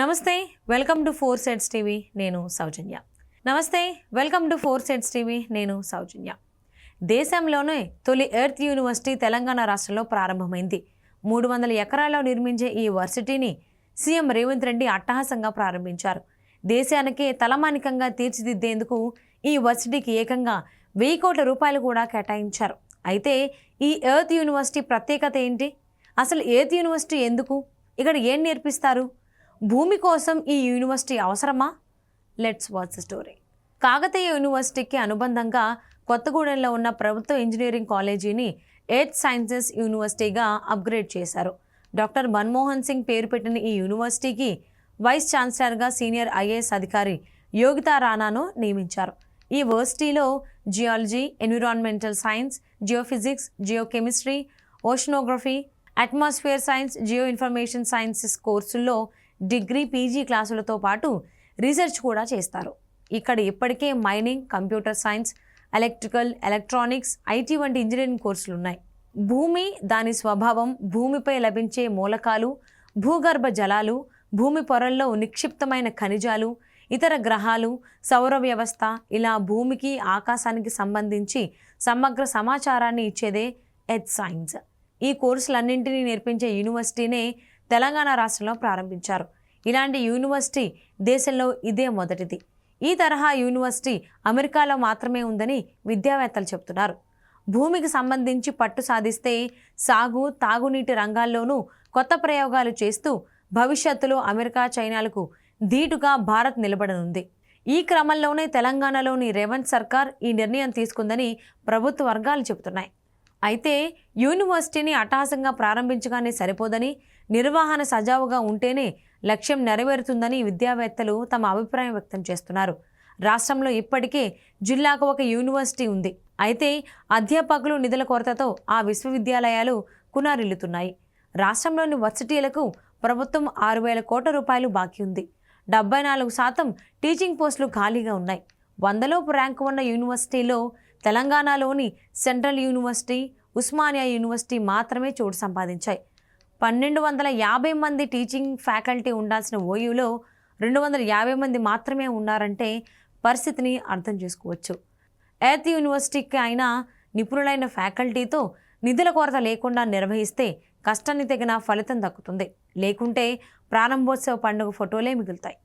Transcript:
నమస్తే welcome to four sets TV నేను సౌజన్య. నమస్తే welcome to four sets TV నేను సౌజన్య. దేశంలోనే తొలి ఎర్త్ యూనివర్సిటీ తెలంగాణ రాష్ట్రంలో ప్రారంభమైంది. 300 ఎకరాల్లో నిర్మించే ఈ వర్సిటీని సీఎం రేవంత్ రెడ్డి అట్టహాసంగా ప్రారంభించారు. దేశానికే తలమానికంగా తీర్చిదిద్దేందుకు ఈ వర్సిటీకి ఏకంగా 1000 కోట్ల రూపాయలు కూడా కేటాయించారు. అయితే ఈ ఎర్త్ యూనివర్సిటీ ప్రత్యేకత ఏంటి? అసలు ఎర్త్ యూనివర్సిటీ ఎందుకు? ఇక్కడ ఏం నేర్పిస్తారు? భూమి కోసం ఈ యూనివర్సిటీ అవసరమా? Let's watch the story. Kakatiya యూనివర్సిటీకి అనుబంధంగా కొత్తగూడెంలో ఉన్న ప్రభుత్వ ఇంజనీరింగ్ కాలేజీని ఎర్త్ సైన్సెస్ యూనివర్సిటీగా అప్గ్రేడ్ చేశారు. డాక్టర్ మన్మోహన్ సింగ్ పేరు పెట్టిన ఈ యూనివర్సిటీకి వైస్ ఛాన్సలర్గా సీనియర్ ఐఏఎస్ అధికారి యోగితా రాణాను నియమించారు. ఈ యూనివర్సిటీలో geology, environmental science, geophysics, geochemistry, oceanography, atmosphere science, geo information sciences కోర్సుల్లో డిగ్రీ, పీజీ క్లాసులతో పాటు రీసెర్చ్ కూడా చేస్తారు. ఇక్కడ ఇప్పటికే mining, computer science, electrical, electronics, IT వంటి ఇంజనీరింగ్ కోర్సులు ఉన్నాయి. భూమి, దాని స్వభావం, భూమిపై లభించే మూలకాలు, భూగర్భ జలాలు, భూమి పొరల్లో నిక్షిప్తమైన ఖనిజాలు, ఇతర గ్రహాలు, సౌర వ్యవస్థ, ఇలా భూమికి, ఆకాశానికి సంబంధించి సమగ్ర సమాచారాన్ని ఇచ్చేదే ఎర్త్ సైన్స్. ఈ కోర్సులన్నింటినీ నేర్పించే యూనివర్సిటీనే తెలంగాణ రాష్ట్రంలో ప్రారంభించారు. ఇలాంటి యూనివర్సిటీ దేశంలో ఇదే మొదటిది. ఈ తరహా యూనివర్సిటీ అమెరికాలో మాత్రమే ఉందని విద్యావేత్తలు చెబుతున్నారు. భూమికి సంబంధించి పట్టు సాధిస్తే సాగు, తాగునీటి రంగాల్లోనూ కొత్త ప్రయోగాలు చేస్తూ భవిష్యత్తులో అమెరికా, చైనాలకు ధీటుగా భారత్ నిలబడనుంది. ఈ క్రమంలోనే తెలంగాణలోని రేవంత్ సర్కార్ ఈ నిర్ణయం తీసుకుందని ప్రభుత్వ వర్గాలు చెబుతున్నాయి. అయితే యూనివర్సిటీని అట్టహాసంగా ప్రారంభించగానే సరిపోదని, నిర్వహణ సజావుగా ఉంటేనే లక్ష్యం నెరవేరుతుందని విద్యావేత్తలు తమ అభిప్రాయం వ్యక్తం చేస్తున్నారు. రాష్ట్రంలో ఇప్పటికే జిల్లాకు ఒక యూనివర్సిటీ ఉంది. అయితే అధ్యాపకులు, నిధుల కొరతతో ఆ విశ్వవిద్యాలయాలు కునారిల్లుతున్నాయి. రాష్ట్రంలోని వర్సిటీలకు ప్రభుత్వం 6,000 కోట్ల రూపాయలు బాకీ ఉంది. 74% టీచింగ్ పోస్టులు ఖాళీగా ఉన్నాయి. 100లోపు ర్యాంకు ఉన్న యూనివర్సిటీలో తెలంగాణలోని సెంట్రల్ యూనివర్సిటీ, ఉస్మానియా యూనివర్సిటీ మాత్రమే చోటు సంపాదించాయి. 1250 మంది టీచింగ్ ఫ్యాకల్టీ ఉండాల్సిన ఓయూలో 250 మంది మాత్రమే ఉన్నారంటే పరిస్థితిని అర్థం చేసుకోవచ్చు. ఎర్త్ యూనివర్సిటీకి అయినా నిపుణులైన ఫ్యాకల్టీతో నిధుల కొరత లేకుండా నిర్వహిస్తే కష్టాన్ని తగిన ఫలితం దక్కుతుంది. లేకుంటే ప్రారంభోత్సవ పండుగ ఫోటోలే మిగులుతాయి.